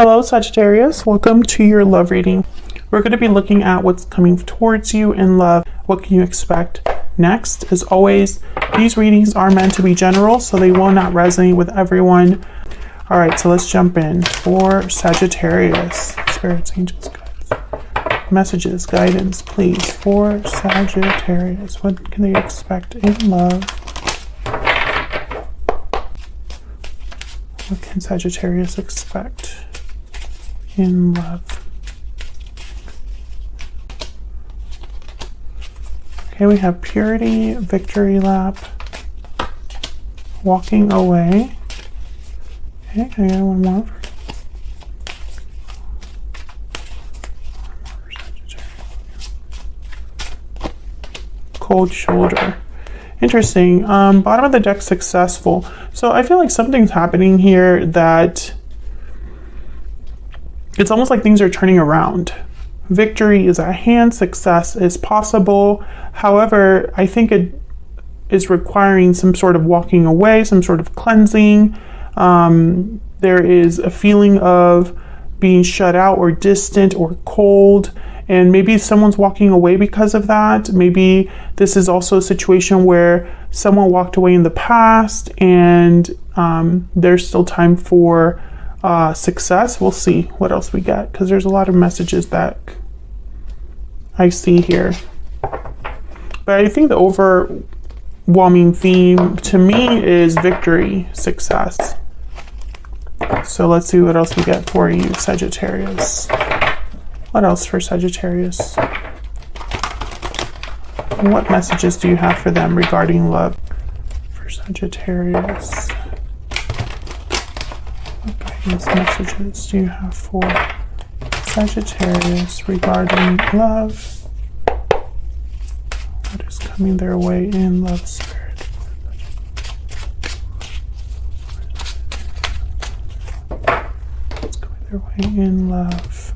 Hello Sagittarius, welcome to your love reading. We're going to be looking at what's coming towards you in love. What can you expect next? As always, these readings are meant to be general, so they will not resonate with everyone. All right, so let's jump in for Sagittarius. Spirits, angels, guides, messages, guidance, please, for Sagittarius. What can they expect in love? What can Sagittarius expect in love? Okay, we have purity, victory lap, walking away. Okay, can I get one more? Cold shoulder. Interesting. Bottom of the deck, successful. So I feel like something's happening here that it's almost like things are turning around. Victory is at hand, success is possible. However, I think it is requiring some sort of walking away, some sort of cleansing. There is a feeling of being shut out or distant or cold, and maybe someone's walking away because of that. Maybe this is also a situation where someone walked away in the past and there's still time for success. We'll see what else we get, because there's a lot of messages that I see here. But I think the overwhelming theme to me is victory, success. So let's see what else we get for you, Sagittarius. What else for Sagittarius? What messages do you have for them regarding love? For Sagittarius. What guidance messages do you have for Sagittarius regarding love? What is coming their way in love, spirit? What's coming their way in love?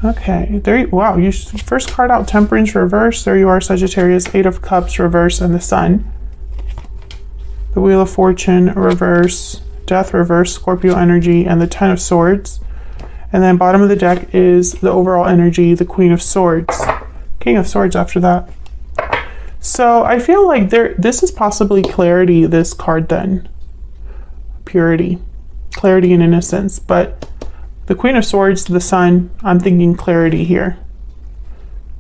Okay, there you, wow, you first card out, Temperance reverse. There you are, Sagittarius, Eight of Cups reverse, and the Sun. The Wheel of Fortune reverse, Death reverse, Scorpio energy, and the Ten of Swords. And then bottom of the deck is the overall energy, the Queen of Swords. King of Swords after that. So I feel like this is possibly clarity, this card then. Purity, clarity and innocence, but the Queen of Swords, the Sun, I'm thinking clarity here.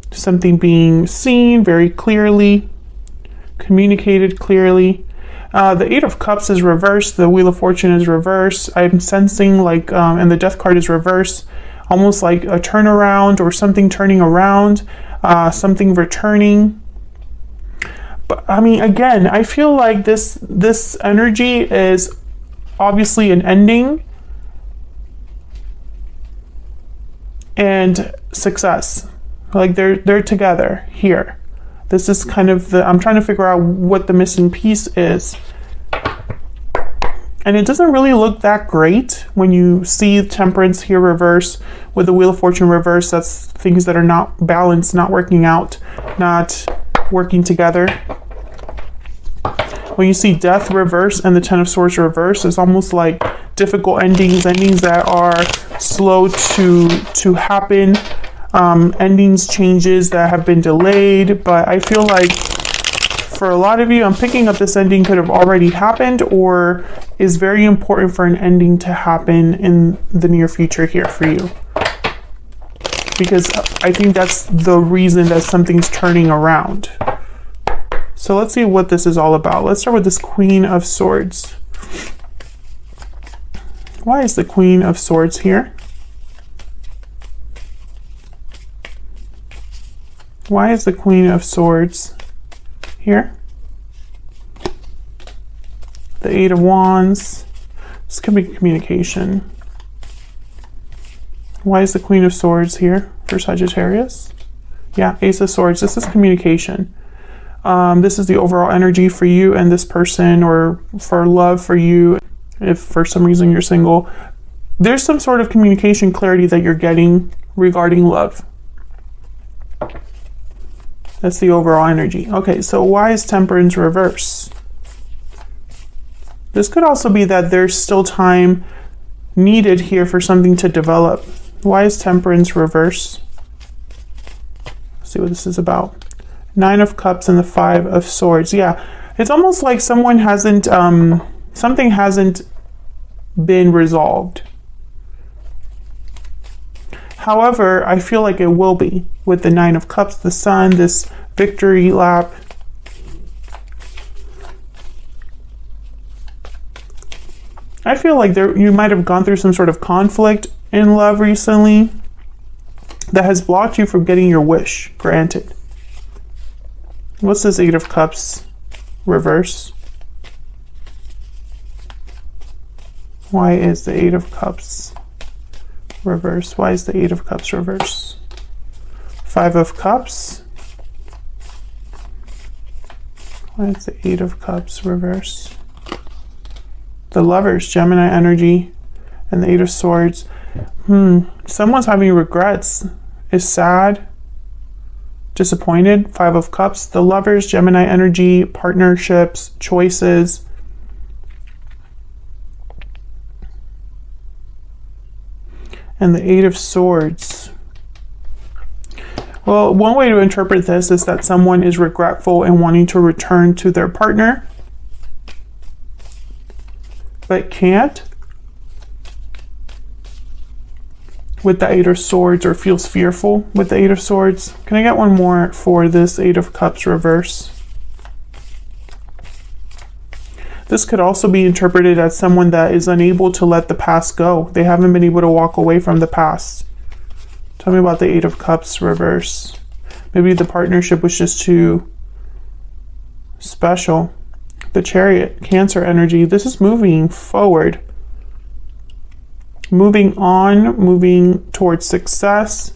Something being seen very clearly, communicated clearly. The Eight of Cups is reversed. The Wheel of Fortune is reversed. I'm sensing like, and the Death card is reversed, almost like a turnaround or something turning around, something returning. But I mean, again, I feel like this energy is obviously an ending and success. Like they're together here. This is kind of I'm trying to figure out what the missing piece is. And it doesn't really look that great when you see Temperance here reverse with the Wheel of Fortune reverse. That's things that are not balanced, not working out, not working together. When you see Death reverse and the Ten of Swords reverse, it's almost like difficult endings that are slow to happen. Endings, changes that have been delayed, but I feel like for a lot of you, I'm picking up this ending could have already happened or is very important for an ending to happen in the near future here for you. Because I think that's the reason that something's turning around. So let's see what this is all about. Let's start with this Queen of Swords. Why is the Queen of Swords here? Why is the Queen of Swords here? The Eight of Wands. This could be communication. Why is the Queen of Swords here for Sagittarius? Yeah, Ace of Swords. This is communication. This is the overall energy for you and this person, or for love for you. If for some reason you're single, there's some sort of communication clarity that you're getting regarding love. That's the overall energy. Okay, so why is Temperance reverse? This could also be that there's still time needed here for something to develop. Why is Temperance reverse? Let's see what this is about. 9 of Cups and the 5 of Swords. Yeah, it's almost like someone hasn't, something hasn't been resolved. However, I feel like it will be with the 9 of Cups, the Sun, this victory lap. I feel like you might have gone through some sort of conflict in love recently that has blocked you from getting your wish granted. What's this 8 of Cups reverse? Why is the 8 of Cups reverse? Why is the 8 of Cups reverse? 5 of Cups. Why is the 8 of Cups reverse? The Lovers, Gemini energy, and the 8 of Swords. Someone's having regrets, is sad, disappointed. 5 of Cups. The Lovers, Gemini energy, partnerships, choices. And the 8 of Swords. Well, one way to interpret this is that someone is regretful and wanting to return to their partner, but can't with the 8 of Swords, or feels fearful with the 8 of Swords. Can I get one more for this 8 of Cups reverse? This could also be interpreted as someone that is unable to let the past go. They haven't been able to walk away from the past. Tell me about the 8 of Cups reverse. Maybe the partnership was just too special. The Chariot, Cancer energy. This is moving forward. Moving on, moving towards success,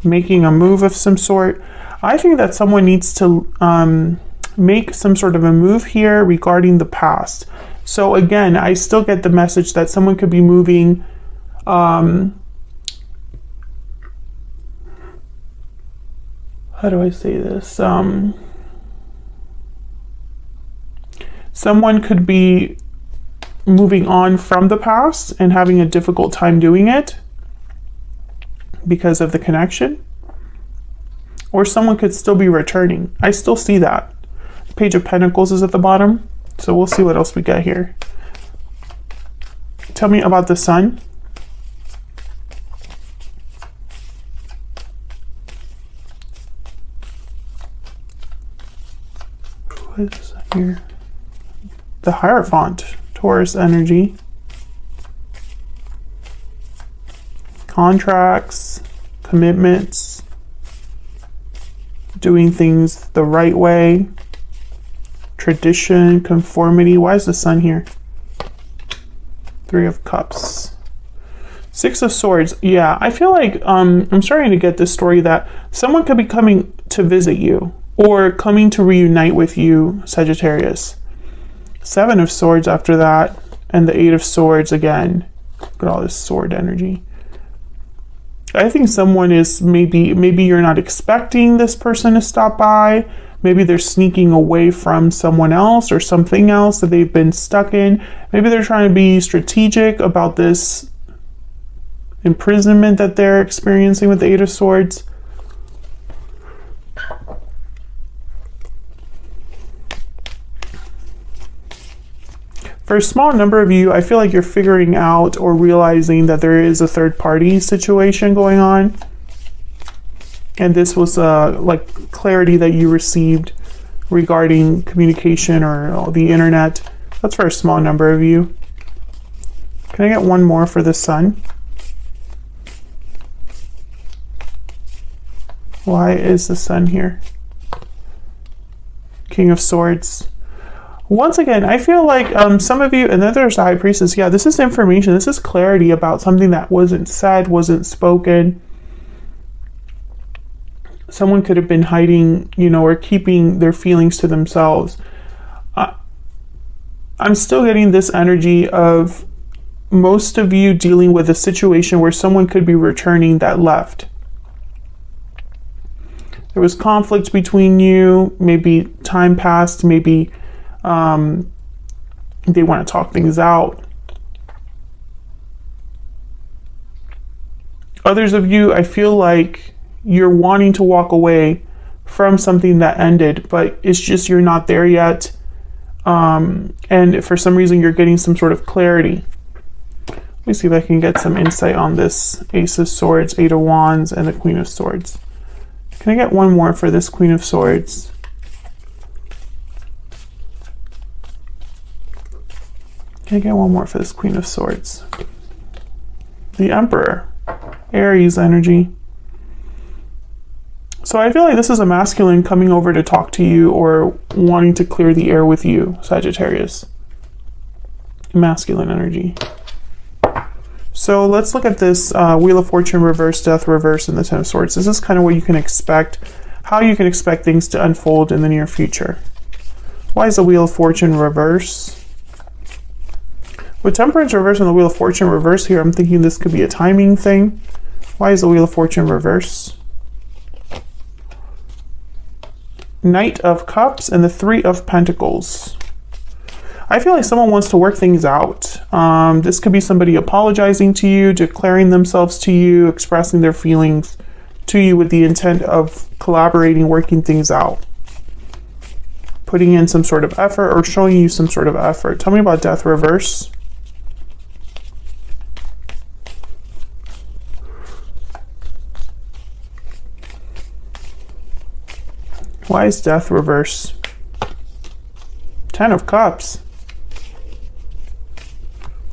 making a move of some sort. I think that someone needs to make some sort of a move here regarding the past. So again, I still get the message that someone could be moving how do I say this? Someone could be moving on from the past and having a difficult time doing it because of the connection. Or someone could still be returning. I still see that. The Page of Pentacles is at the bottom. So we'll see what else we get here. Tell me about the Sun. What is that here? The Hierophant, Taurus energy. Contracts, commitments, doing things the right way, tradition, conformity. Why is the Sun here? 3 of Cups. 6 of Swords. Yeah, I feel like I'm starting to get this story that someone could be coming to visit you or coming to reunite with you, Sagittarius. 7 of Swords after that, and the 8 of Swords again. Look at all this sword energy. I think someone is maybe you're not expecting this person to stop by. Maybe they're sneaking away from someone else or something else that they've been stuck in. Maybe they're trying to be strategic about this imprisonment that they're experiencing with the 8 of Swords. For a small number of you, I feel like you're figuring out or realizing that there is a third party situation going on. And this was like clarity that you received regarding communication or the internet. That's for a small number of you. Can I get one more for the Sun? Why is the Sun here? King of Swords. Once again, I feel like some of you, and then there's the High Priestess. Yeah, this is information. This is clarity about something that wasn't said, wasn't spoken. Someone could have been hiding, or keeping their feelings to themselves. I'm still getting this energy of most of you dealing with a situation where someone could be returning that left. There was conflict between you, maybe time passed, maybe They want to talk things out. Others of you, I feel like you're wanting to walk away from something that ended, but it's just you're not there yet. And for some reason, you're getting some sort of clarity. Let me see if I can get some insight on this Ace of Swords, Eight of Wands, and the Queen of Swords. Can I get one more for this Queen of Swords? Can I get one more for this Queen of Swords? The Emperor, Aries energy. So I feel like this is a masculine coming over to talk to you or wanting to clear the air with you, Sagittarius. Masculine energy. So let's look at this Wheel of Fortune reverse, Death reverse, and the Ten of Swords. This is kind of what you can expect, how you can expect things to unfold in the near future. Why is the Wheel of Fortune reverse? With Temperance reverse and the Wheel of Fortune reverse here, I'm thinking this could be a timing thing. Why is the Wheel of Fortune reverse? Knight of Cups and the Three of Pentacles. I feel like someone wants to work things out. This could be somebody apologizing to you, declaring themselves to you, expressing their feelings to you with the intent of collaborating, working things out. Putting in some sort of effort or showing you some sort of effort. Tell me about Death reverse. Why is Death reverse? Ten of Cups.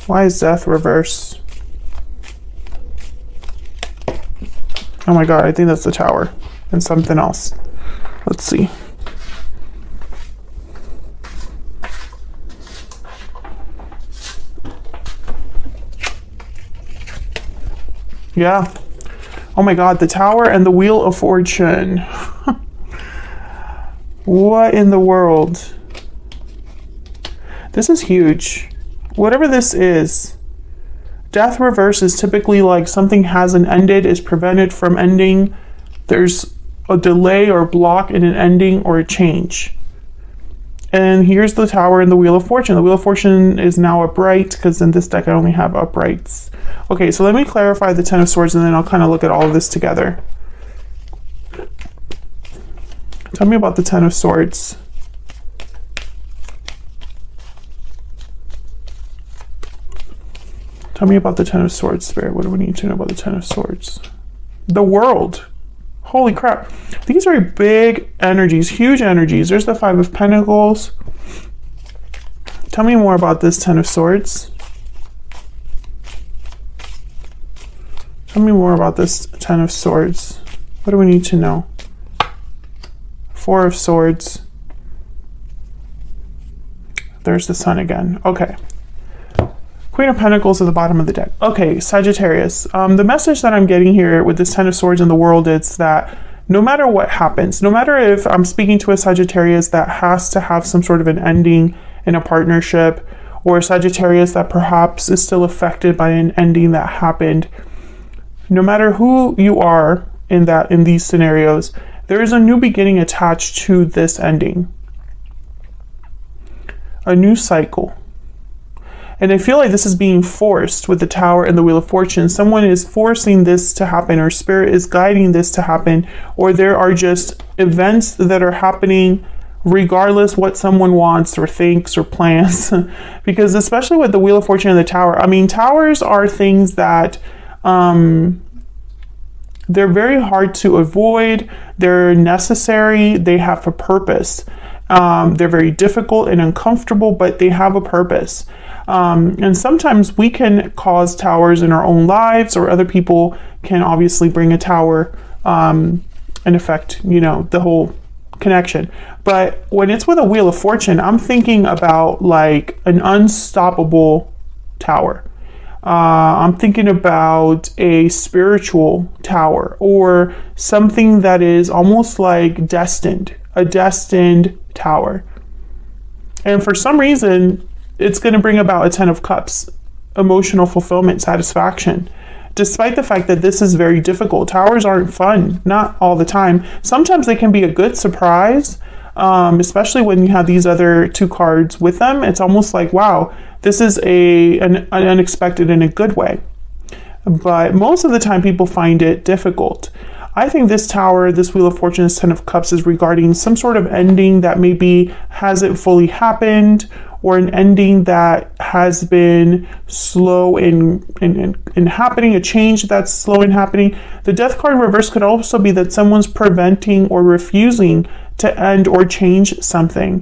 Why is Death reverse? Oh my God, I think that's the Tower and something else. Let's see. Yeah. Oh my God, the Tower and the Wheel of Fortune. What in the world? This is huge. Whatever this is, Death reverse is typically like something hasn't ended, is prevented from ending. There's a delay or block in an ending or a change. And here's the Tower and the Wheel of Fortune. The Wheel of Fortune is now upright because in this deck I only have uprights. Okay, so let me clarify the Ten of Swords and then I'll kind of look at all of this together. Tell me about the Ten of Swords. Tell me about the Ten of Swords, Spirit. What do we need to know about the Ten of Swords? The World. Holy crap. These are big energies, huge energies. There's the Five of Pentacles. Tell me more about this Ten of Swords. Tell me more about this Ten of Swords. What do we need to know? Four of Swords. There's the Sun again. Okay. Queen of Pentacles at the bottom of the deck. Okay, Sagittarius. The message that I'm getting here with this Ten of Swords in the World is that no matter what happens, no matter if I'm speaking to a Sagittarius that has to have some sort of an ending in a partnership, or a Sagittarius that perhaps is still affected by an ending that happened, no matter who you are in these scenarios, there is a new beginning attached to this ending. A new cycle. And I feel like this is being forced with the Tower and the Wheel of Fortune. Someone is forcing this to happen, or Spirit is guiding this to happen, or there are just events that are happening regardless what someone wants or thinks or plans. Because especially with the Wheel of Fortune and the Tower, I mean, towers are things that they're very hard to avoid. They're necessary. They have a purpose. They're very difficult and uncomfortable, but they have a purpose. And sometimes we can cause towers in our own lives, or other people can obviously bring a tower and affect, you know, the whole connection. But when it's with a Wheel of Fortune, I'm thinking about like an unstoppable tower. I'm thinking about a spiritual tower, or something that is almost like destined, a destined tower. And for some reason, it's going to bring about a Ten of Cups, emotional fulfillment, satisfaction. Despite the fact that this is very difficult, towers aren't fun, not all the time. Sometimes they can be a good surprise, especially when you have these other two cards with them. It's almost like, wow, this is an unexpected in a good way. But most of the time people find it difficult. I think this Tower, this Wheel of Fortune, this Ten of Cups is regarding some sort of ending that maybe hasn't fully happened, or an ending that has been slow in happening, a change that's slow in happening. The Death card reverse could also be that someone's preventing or refusing to end or change something,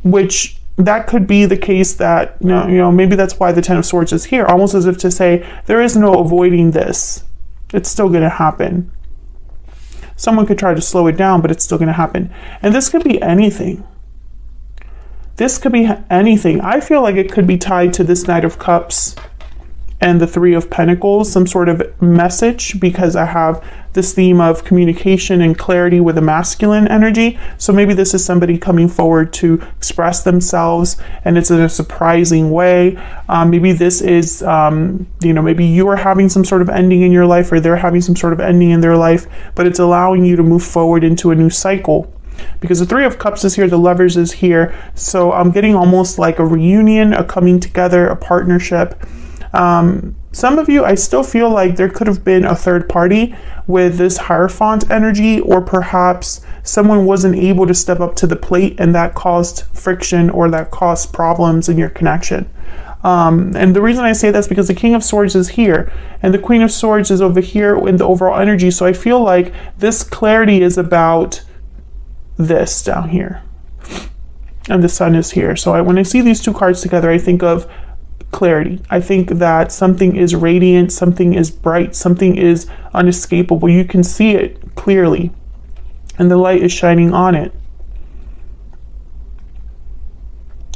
which that could be the case that, you know, maybe that's why the Ten of Swords is here, almost as if to say, there is no avoiding this. It's still going to happen. Someone could try to slow it down, but it's still going to happen. And this could be anything. This could be anything. I feel like it could be tied to this Knight of Cups and the Three of Pentacles, some sort of message, because I have this theme of communication and clarity with a masculine energy. So maybe this is somebody coming forward to express themselves, and it's in a surprising way. Maybe this is, you know, maybe you are having some sort of ending in your life, or they're having some sort of ending in their life, but it's allowing you to move forward into a new cycle. Because the Three of Cups is here, the Lovers is here. So I'm getting almost like a reunion, a coming together, a partnership. Some of you, I still feel like there could have been a third party with this Hierophant energy, or perhaps someone wasn't able to step up to the plate and that caused friction, or that caused problems in your connection. And the reason I say that's because the King of Swords is here and the Queen of Swords is over here in the overall energy. So I feel like this clarity is about this down here, and the Sun is here. So when I see these two cards together, I think of clarity. I think that something is radiant, something is bright, something is unescapable. You can see it clearly, and the light is shining on it.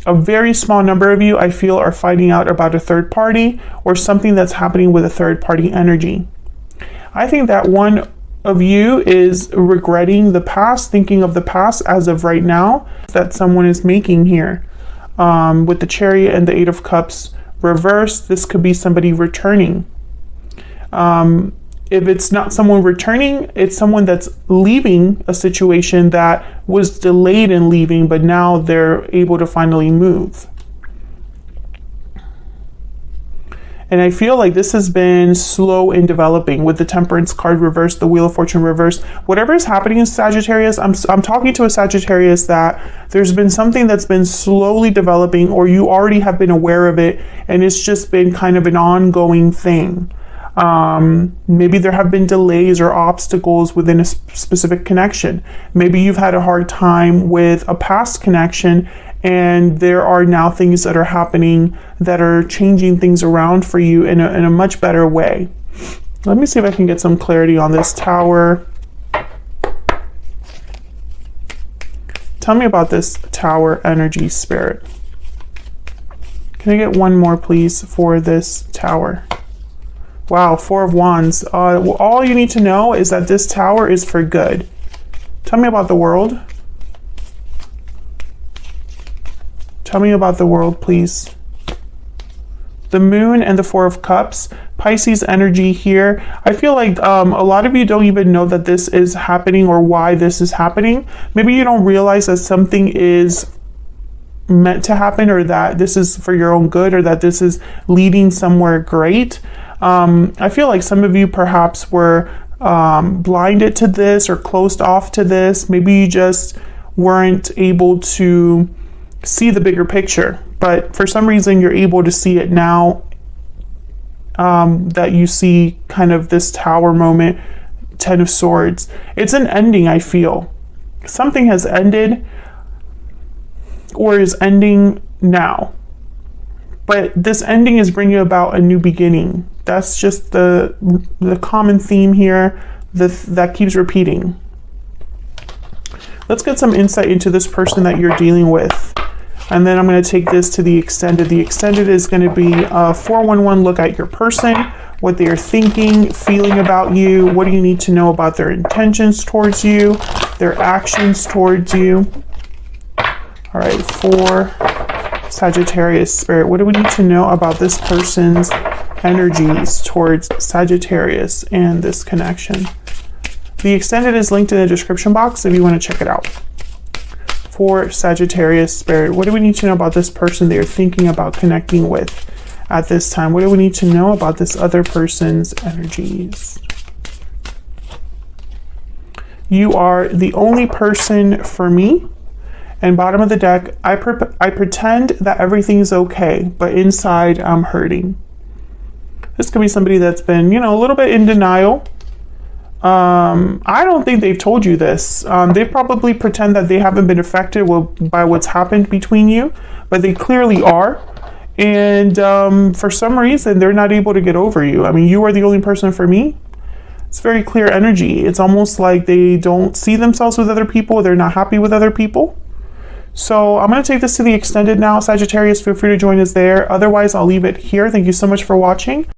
A very small number of you, I feel, are finding out about a third party or something that's happening with a third party energy. I think that one of you is regretting the past, thinking of the past as of right now, that someone is making here. With the Chariot and the Eight of Cups reversed, this could be somebody returning. If it's not someone returning, it's someone that's leaving a situation that was delayed in leaving, but now they're able to finally move. And I feel like this has been slow in developing with the Temperance card reversed, the Wheel of Fortune reversed. Whatever is happening in Sagittarius, I'm talking to a Sagittarius that there's been something that's been slowly developing, or you already have been aware of it, and it's just been kind of an ongoing thing. Maybe there have been delays or obstacles within a specific connection. Maybe you've had a hard time with a past connection, and there are now things that are happening that are changing things around for you in a much better way. Let me see if I can get some clarity on this Tower. Tell me about this Tower energy, Spirit. Can I get one more, please, for this Tower? Wow, Four of Wands. All you need to know is that this Tower is for good. Tell me about the World. Tell me about the World, please. The Moon and the Four of Cups. Pisces energy here. I feel like a lot of you don't even know that this is happening or why this is happening. Maybe you don't realize that something is meant to happen, or that this is for your own good, or that this is leading somewhere great. I feel like some of you perhaps were blinded to this or closed off to this. Maybe you just weren't able to see the bigger picture, but for some reason you're able to see it now, that you see kind of this Tower moment, Ten of Swords. It's an ending, I feel. Something has ended or is ending now, but this ending is bringing about a new beginning. That's just the common theme here that keeps repeating. Let's get some insight into this person that you're dealing with. And then I'm going to take this to the extended. The extended is going to be a 411 look at your person, what they are thinking, feeling about you. What do you need to know about their intentions towards you, their actions towards you? All right, for Sagittarius Spirit, what do we need to know about this person's energies towards Sagittarius and this connection? The extended is linked in the description box if you want to check it out. for Sagittarius Spirit? What do we need to know about this person that you're thinking about connecting with at this time? What do we need to know about this other person's energies? You are the only person for me. And bottom of the deck, I pretend that everything's okay, but inside I'm hurting. This could be somebody that's been, you know, a little bit in denial. I don't think they've told you this. They probably pretend that they haven't been affected by what's happened between you, but they clearly are. And for some reason, they're not able to get over you. I mean, you are the only person for me. It's very clear energy. It's almost like they don't see themselves with other people. They're not happy with other people. So I'm going to take this to the extended now. Sagittarius, feel free to join us there. Otherwise, I'll leave it here. Thank you so much for watching.